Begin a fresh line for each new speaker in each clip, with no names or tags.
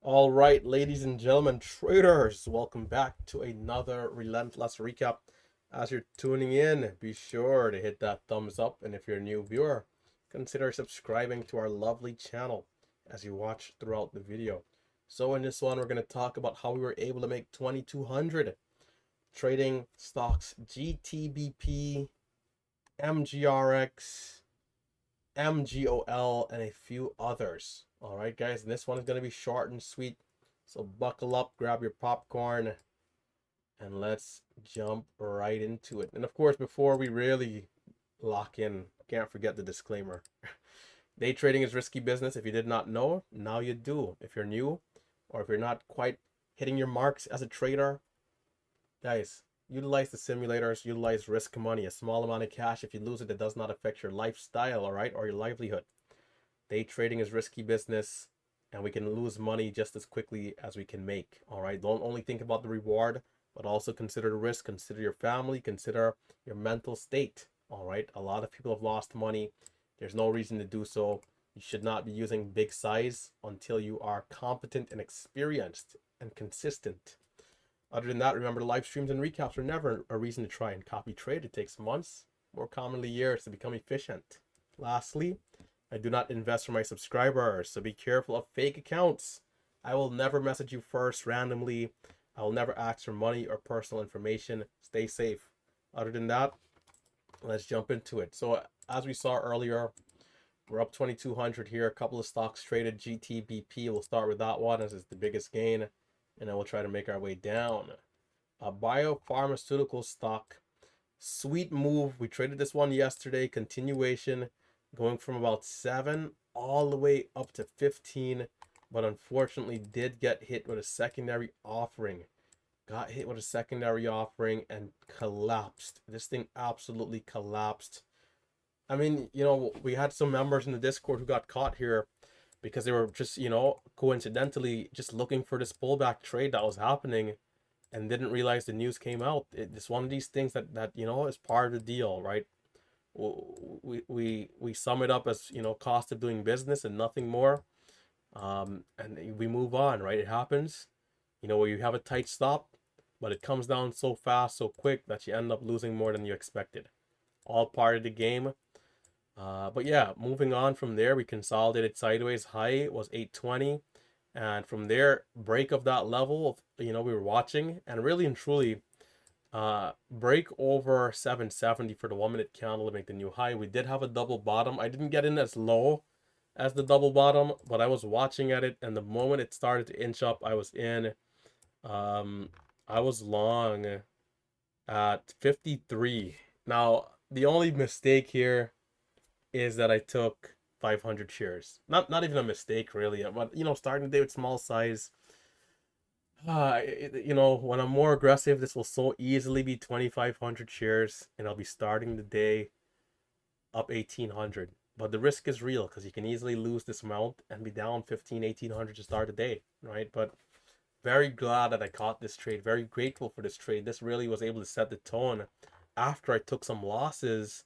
All right, ladies and gentlemen, traders, welcome back to another Relentless recap. As you're tuning in, be sure to hit that thumbs up, and if you're a new viewer, consider subscribing to our lovely channel as you watch throughout the video. So in this one, we're going to talk about how we were able to make 2,200 trading stocks GTBP, MGRX, MGOL, and a few others. All right, guys, and this one is going to be short and sweet. So buckle up, grab your popcorn, and let's jump right into it. And of course, before we really lock in, can't forget the disclaimer. Day trading is risky business. If you did not know, now you do. If you're new, or if you're not quite hitting your marks as a trader, guys, utilize the simulators, utilize risk money, a small amount of cash. If you lose it, it does not affect your lifestyle, all right, or your livelihood. Day trading is risky business, and we can lose money just as quickly as we can make. All right, don't only think about the reward, but also consider the risk, consider your family, consider your mental state. All right, a lot of people have lost money. There's no reason to do so. You should not be using big size until you are competent and experienced and consistent. Other than that, remember, live streams and recaps are never a reason to try and copy trade. It takes months, more commonly years, to become efficient. Lastly, I do not invest for my subscribers, so be careful of fake accounts. I will never message you first randomly. I will never ask for money or personal information. Stay safe. Other than that, let's jump into it. So as we saw earlier, we're up 2,200 here. A couple of stocks traded. GTBP, we'll start with that one as it's the biggest gain, and then we'll try to make our way down. A biopharmaceutical stock. Sweet move. We traded this one yesterday. Continuation, going from about 7 all the way up to 15, but unfortunately did get hit with a secondary offering. Got hit with a secondary offering and collapsed. This thing absolutely collapsed. I mean, we had some members in the Discord who got caught here because they were just, coincidentally just looking for this pullback trade that was happening and didn't realize the news came out. It's one of these things that is part of the deal, right? We sum it up as cost of doing business and nothing more, and we move on, right? It happens, where you have a tight stop, but it comes down so fast, so quick that you end up losing more than you expected. All part of the game. But yeah, moving on from there, we consolidated sideways. High was 820, and from there, break of that level we were watching, and really and truly break over 770 for the 1 minute candle to make the new high. We did have a double bottom. I didn't get in as low as the double bottom, but I was watching at it, and the moment it started to inch up, I was in. I was long at 53. Now the only mistake here is that I took 500 shares. Not even a mistake really, but starting the day with small size. When I'm more aggressive, this will so easily be 2,500 shares, and I'll be starting the day up 1,800. But the risk is real because you can easily lose this amount and be down 1,800 to start the day, right? But very glad that I caught this trade. Very grateful for this trade. This really was able to set the tone after I took some losses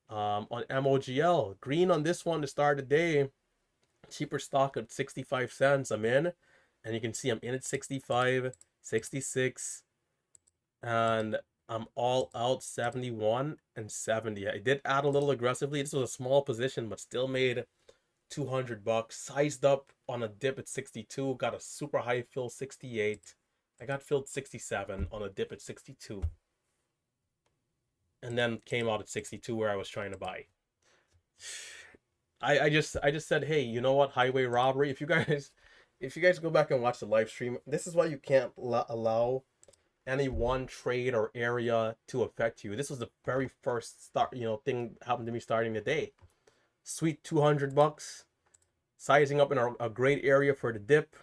on MOGL. Green on this one to start the day. Cheaper stock at 65 cents. I'm in. And you can see I'm in at 65, 66, and I'm all out 71 and 70. I did add a little aggressively. This was a small position, but still made 200 bucks. Sized up on a dip at 62. Got a super high fill 68. I got filled 67 on a dip at 62. And then came out at 62 where I was trying to buy. I just said, hey, you know what? Highway robbery. If you guys go back and watch the live stream, this is why you can't allow any one trade or area to affect you. This was the very first thing happened to me starting the day. Sweet 200 bucks, sizing up in a great area for the dip,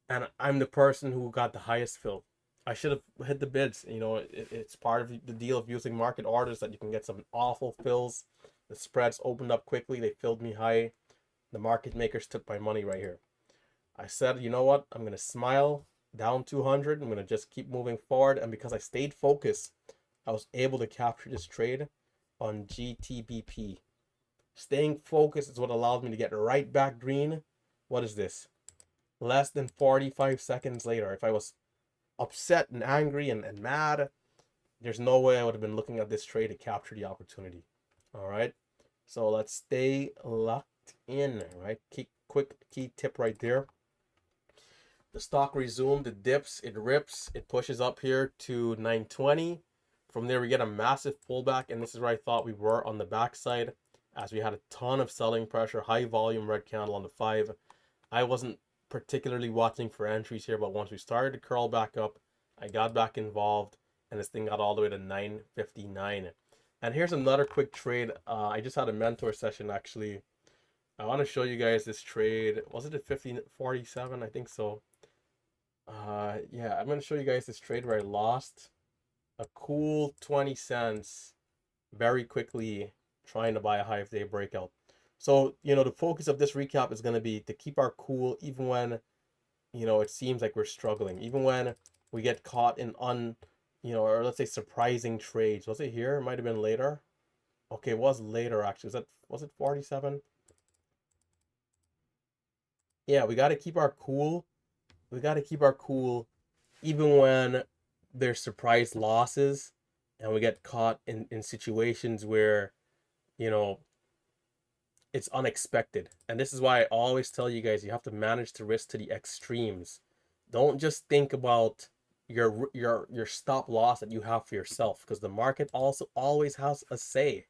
and I'm the person who got the highest fill. I should have hit the bids. It's part of the deal of using market orders that you can get some awful fills. The spreads opened up quickly. They filled me high. The market makers took my money right here. I said, you know what? I'm going to smile down 200. I'm going to just keep moving forward. And because I stayed focused, I was able to capture this trade on GTBP. Staying focused is what allowed me to get right back green. What is this? less than 45 seconds later. If I was upset and angry and mad, there's no way I would have been looking at this trade to capture the opportunity. All right. So let's stay locked in, right? Quick key tip right there. The stock resumed, it dips, it rips, it pushes up here to 920. From there, we get a massive pullback, and this is where I thought we were on the backside, as we had a ton of selling pressure, high volume red candle on the 5. I wasn't particularly watching for entries here, but once we started to curl back up, I got back involved, and this thing got all the way to 959. And here's another quick trade. I just had a mentor session actually. I want to show you guys this trade. Was it at 1547? I think so. Yeah, I'm going to show you guys this trade where I lost a cool 20 cents very quickly trying to buy a high day breakout. So, the focus of this recap is going to be to keep our cool even when, it seems like we're struggling, even when we get caught in or let's say surprising trades. Was it here? It might have been later. Okay, it was later actually. Was it 47? Yeah, we got to keep our cool. We got to keep our cool even when there's surprise losses and we get caught in situations where, it's unexpected. And this is why I always tell you guys, you have to manage the risk to the extremes. Don't just think about your stop loss that you have for yourself, because the market also always has a say.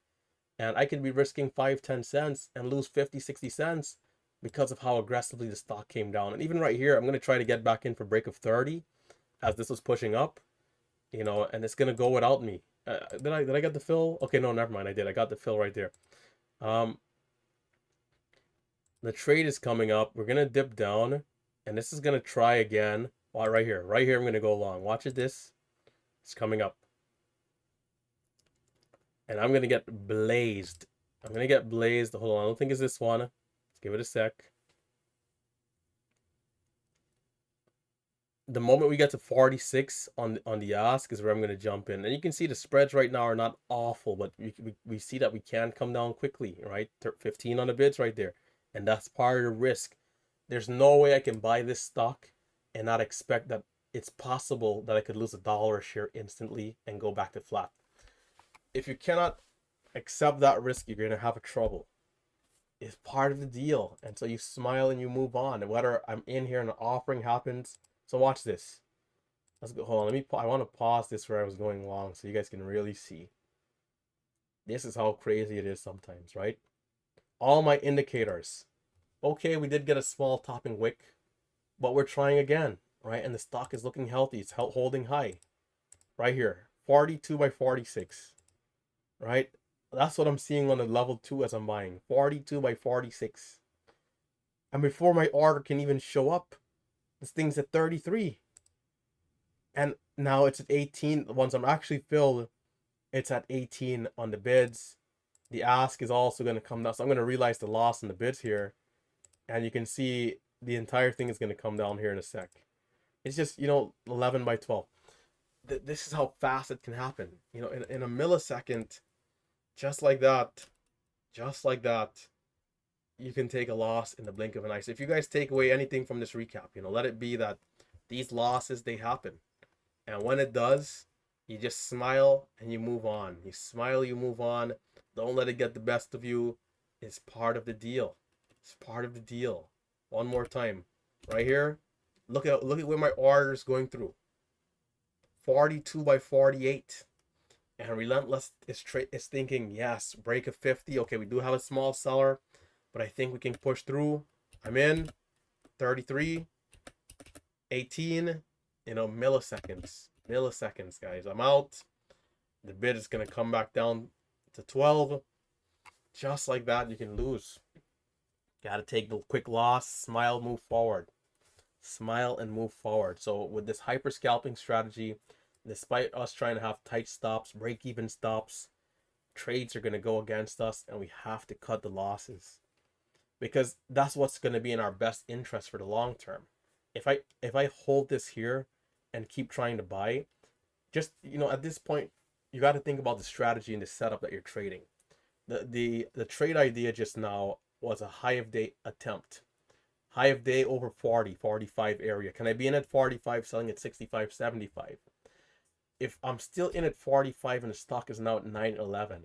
And I could be risking 5-10 cents and lose 50-60 cents because of how aggressively the stock came down. And even right here, I'm going to try to get back in for break of 30 as this was pushing up, and it's going to go without me. Did I get the fill? Okay, no, never mind. I did. I got the fill right there. The trade is coming up. We're going to dip down, and this is going to try again. Right here. Right here, I'm going to go long. Watch it, this. It's coming up. And I'm going to get blazed. I'm going to get blazed. Hold on. I don't think it's this one. Let's give it a sec. The moment we get to 46 on the ask is where I'm going to jump in. And you can see the spreads right now are not awful, but we see that we can come down quickly, right? 15 on the bids right there. And that's part of the risk. There's no way I can buy this stock and not expect that it's possible that I could lose $1 a share instantly and go back to flat. If you cannot accept that risk, you're going to have trouble. It's part of the deal. And so you smile and you move on. And whether I'm in here and an offering happens. So watch this. Let's go. Hold on. I want to pause this where I was going long so you guys can really see. This is how crazy it is sometimes, right? All my indicators. Okay, we did get a small topping wick, but we're trying again, right? And the stock is looking healthy. It's holding high. Right here. 42 by 46. Right? That's what I'm seeing on the level 2 as I'm buying. 42 by 46. And before my order can even show up, this thing's at 33. And now it's at 18. Once I'm actually filled, it's at 18 on the bids. The ask is also going to come down. So I'm going to realize the loss in the bids here. And you can see the entire thing is going to come down here in a sec. It's just, 11 by 12. This is how fast it can happen. In a millisecond, just like that, you can take a loss in the blink of an eye. So if you guys take away anything from this recap, let it be that these losses, they happen. And when it does, you just smile and you move on. You smile, you move on. Don't let it get the best of you. It's part of the deal. It's part of the deal. One more time. Right here. Look at where my order is going through. 42 by 48. And Relentless is thinking, yes, break of 50. Okay, we do have a small seller, but I think we can push through. I'm in. 33. 18. Milliseconds. Milliseconds, guys. I'm out. The bid is going to come back down to 12. Just like that, you can lose. Got to take the quick loss. Smile, move forward. Smile and move forward. So with this hyper scalping strategy, despite us trying to have tight stops, break-even stops, trades are going to go against us, and we have to cut the losses, because that's what's going to be in our best interest for the long term. If I hold this here and keep trying to buy, just at this point, you got to think about the strategy and the setup that you're trading. The trade idea just now was a high of day attempt. High of day over 40, 45 area. Can I be in at 45, selling at 65, 75? If I'm still in at 45 and the stock is now at 911,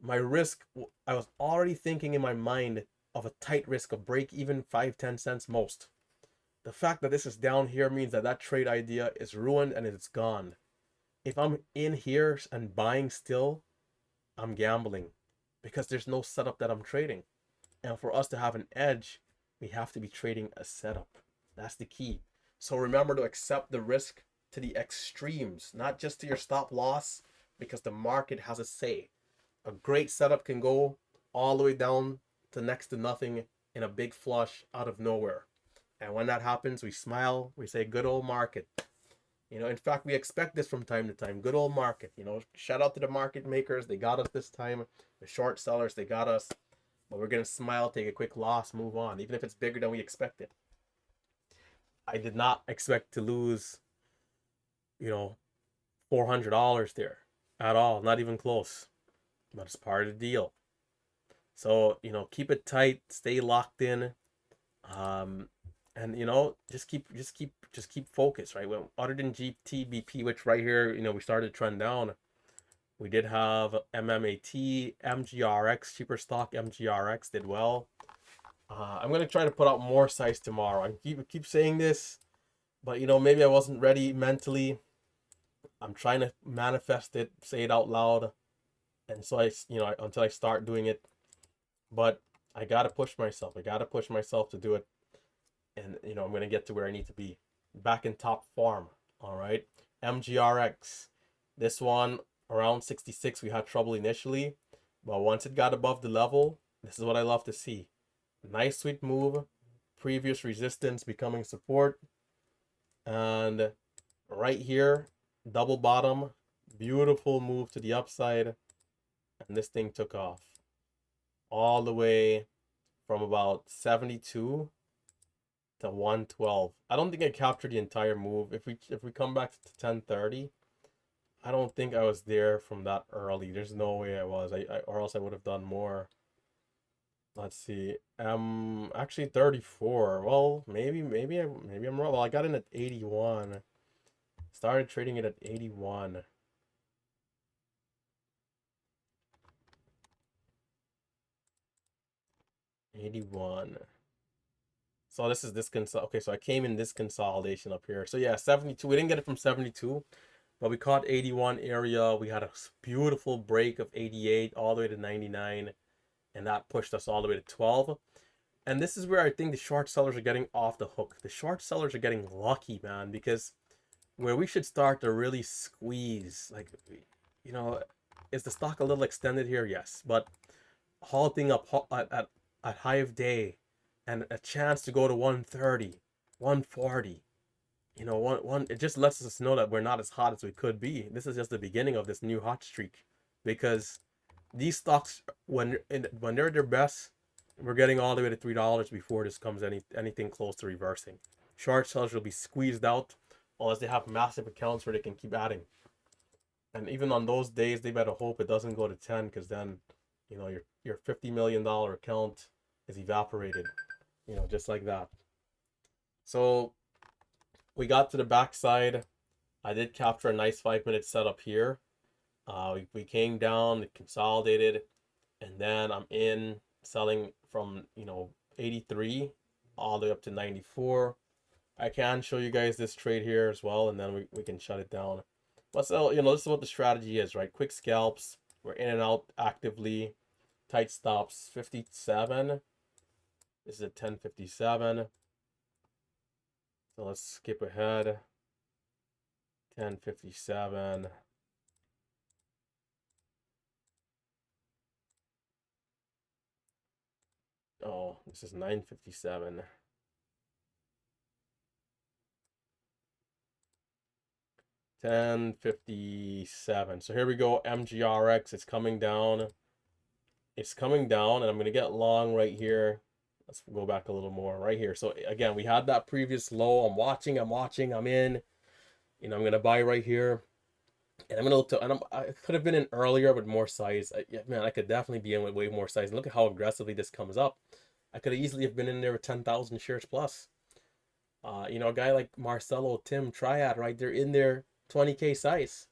my risk, I was already thinking in my mind of a tight risk of break even 5-10 cents most. The fact that this is down here means that that trade idea is ruined and it's gone. If I'm in here and buying still, I'm gambling because there's no setup that I'm trading. And for us to have an edge, we have to be trading a setup. That's the key. So remember to accept the risk to the extremes, not just to your stop loss, because the market has a say. A great setup can go all the way down to next to nothing in a big flush out of nowhere. And when that happens, we smile, we say, good old market. In fact, we expect this from time to time. Good old market. Shout out to the market makers. They got us this time. The short sellers, they got us. But we're going to smile, take a quick loss, move on, even if it's bigger than we expected. I did not expect to lose, $400 there at all. Not even close. But it's part of the deal. So, keep it tight, stay locked in. And just keep focused, right? Well, other than GTBP, which right here, we started to trend down. We did have MMAT, MGRX, cheaper stock. MGRX did well. I'm gonna try to put out more size tomorrow. I keep saying this, but maybe I wasn't ready mentally. I'm trying to manifest it, say it out loud, and so until I start doing it. But I gotta push myself. I gotta push myself to do it. And I'm going to get to where I need to be, back in top form. All right, MGRX, this one around 66, we had trouble initially, but once it got above the level, this is what I love to see. Nice sweet move, previous resistance becoming support, and right here, double bottom, beautiful move to the upside, and this thing took off all the way from about 72 to 112. I don't think I captured the entire move. If we come back to 1030, I don't think I was there from that early. There's no way I was. Or else I would have done more. Let's see. Actually 34. Well, maybe I'm wrong. Well, I got in at 81. Started trading it at 81. So this is this okay, so I came in this consolidation up here. So yeah, 72. We didn't get it from 72, but we caught 81 area. We had a beautiful break of 88 all the way to 99, and that pushed us all the way to 12. And this is where I think the short sellers are getting off the hook. The short sellers are getting lucky, man, because where we should start to really squeeze, like, is the stock a little extended here? Yes, but halting up at high of day and a chance to go to 130, 140, it just lets us know that we're not as hot as we could be. This is just the beginning of this new hot streak, because these stocks, when they're at their best, we're getting all the way to $3 before this comes anything close to reversing. Short sellers will be squeezed out unless they have massive accounts where they can keep adding. And even on those days, they better hope it doesn't go to 10, because then, your $50 million account is evaporated, just like that. So we got to the backside. I did capture a nice 5-minute setup here. We came down, it consolidated, and then I'm in selling from 83 all the way up to 94. I can show you guys this trade here as well, and then we can shut it down. But so, this is what the strategy is, right? Quick scalps. We're in and out actively. Tight stops. 57. This is at 1057. So let's skip ahead. 1057. Oh, this is 957. 1057. So here we go. MGRX. It's coming down. It's coming down, and I'm going to get long right here. Let's go back a little more right here. So again, we had that previous low. I'm watching, I'm in. I'm going to buy right here. And I'm going to look to, and I could have been in earlier with more size. Man, I could definitely be in with way more size. And look at how aggressively this comes up. I could easily have been in there with 10,000 shares plus. You know, a guy like Marcelo, Tim, Triad, right? They're in there 20K size.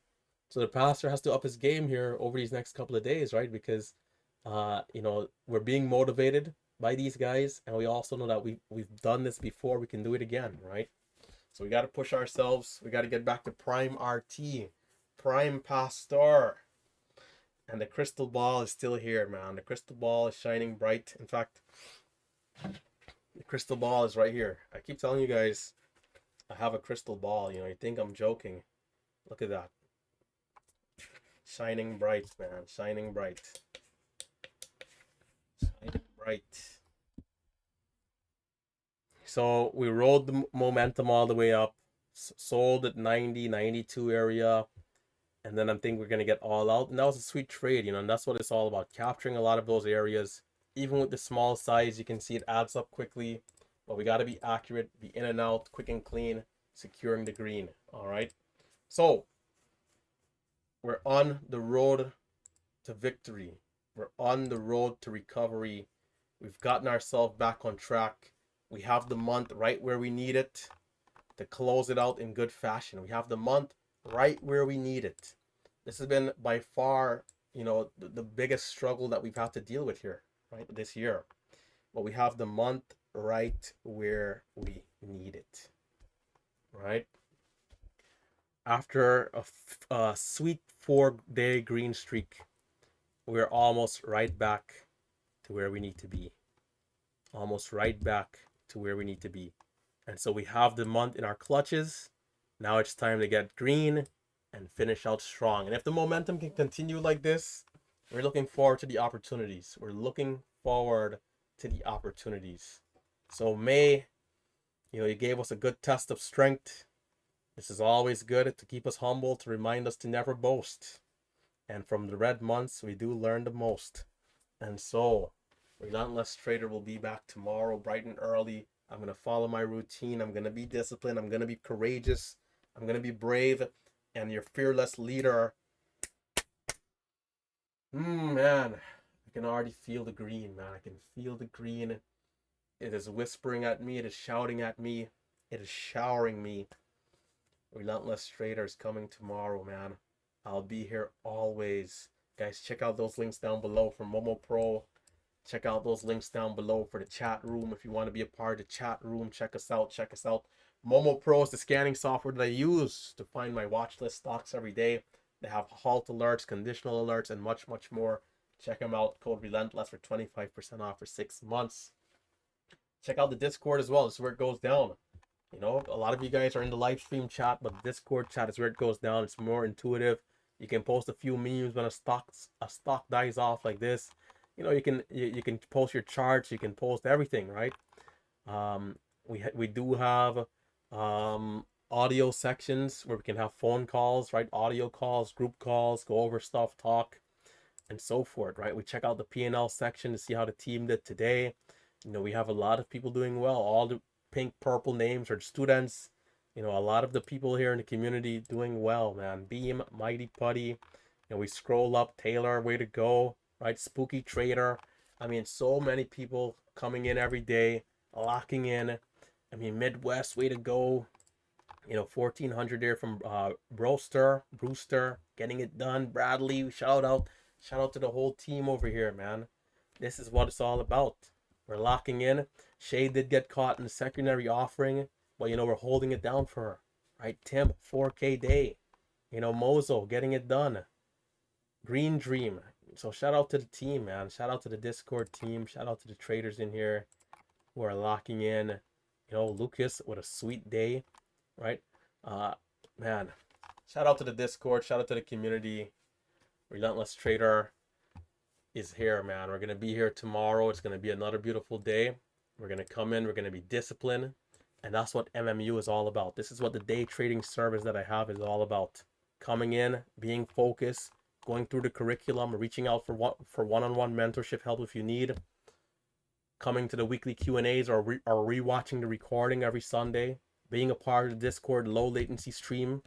So the pastor has to up his game here over these next couple of days, right? Because you know, we're being motivated by these guys, and we also know that we've done this before. We can do it again, right? So we got to push ourselves. We got to get back to prime RT, prime pastor. And the crystal ball is still here, man. The crystal ball is shining bright. In fact, the crystal ball is right here. I keep telling you guys, I have a crystal ball. You know, you think I'm joking. Look at that. Shining bright, man. Shining bright. Shining bright. So we rode the momentum all the way up. Sold at 90, 92 area. And then I'm thinking we're going to get all out. And that was a sweet trade, you know, and that's what it's all about. Capturing a lot of those areas. Even with the small size, you can see it adds up quickly. But we got to be accurate, be in and out, quick and clean, securing the green. All right. So we're on the road to victory. We're on the road to recovery. We've gotten ourselves back on track. We have the month right where we need it to close it out in good fashion. We have the month right where we need it. This has been by far, you know, the biggest struggle that we've had to deal with here, right, this year. But we have the month right where we need it, right? After a sweet 4-day green streak, we're almost right back to where we need to be. Almost right back to where we need to be. And so we have the month in our clutches. Now it's time to get green and finish out strong. And if the momentum can continue like this, we're looking forward to the opportunities. We're looking forward to the opportunities. So May, you know, you gave us a good test of strength. This is always good to keep us humble, to remind us to never boast. And from the red months, we do learn the most. And so, Relentless Trader will be back tomorrow, bright and early. I'm going to follow my routine. I'm going to be disciplined. I'm going to be courageous. I'm going to be brave. And your fearless leader. Man, I can already feel the green, man. I can feel the green. It is whispering at me. It is shouting at me. It is showering me. Relentless Trader is coming tomorrow, man. I'll be here always. Guys, check out those links down below for Momo Pro. Check out those links down below for the chat room. If you want to be a part of the chat room, check us out. Check us out. Momo Pro is the scanning software that I use to find my watch list stocks every day. They have halt alerts, conditional alerts, and much, much more. Check them out. Code Relentless for 25% off for 6 months. Check out the Discord as well. This is where it goes down. You know, a lot of you guys are in the live stream chat, but the Discord chat is where it goes down. It's more intuitive. You can post a few memes when a stock dies off like this. You know, you can post your charts. You can post everything, right? We do have audio sections where we can have phone calls, right? Audio calls, group calls, go over stuff, talk, and so forth, right? We check out the P&L section to see how the team did today. You know, we have a lot of people doing well. All the pink, purple names are students. You know, a lot of the people here in the community doing well, man. Beam, Mighty Putty. You know, we scroll up. Taylor, way to go, right? Spooky Trader. I mean, so many people coming in every day, locking in. I mean, Midwest, way to go. You know, 1,400 there from Brewster, getting it done. Bradley, shout out to the whole team over here, man. This is what it's all about. We're locking in. Shay did get caught in the secondary offering, but, you know, we're holding it down for her, right? Tim, 4K day. You know, Mozo, getting it done. Green Dream. So shout out to the team, man. Shout out to the Discord team. Shout out to the traders in here who are locking in. You know, Lucas, what a sweet day, right? Man, shout out to the Discord. Shout out to the community. Relentless Trader is here, man. We're going to be here tomorrow. It's going to be another beautiful day. We're going to come in. We're going to be disciplined. And that's what MMU is all about. This is what the day trading service that I have is all about. Coming in, being focused, going through the curriculum, reaching out for one-on-one mentorship help if you need. Coming to the weekly Q&As or rewatching the recording every Sunday. Being a part of the Discord low latency stream.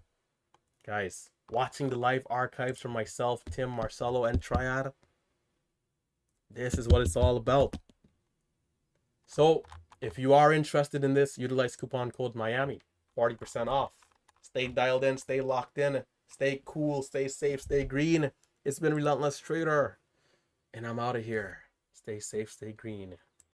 Guys, watching the live archives from myself, Tim, Marcelo, and Triad. This is what it's all about. So if you are interested in this, utilize coupon code Miami, 40% off. Stay dialed in, stay locked in, stay cool, stay safe, stay green. It's been Relentless Trader, and I'm out of here. Stay safe, stay green.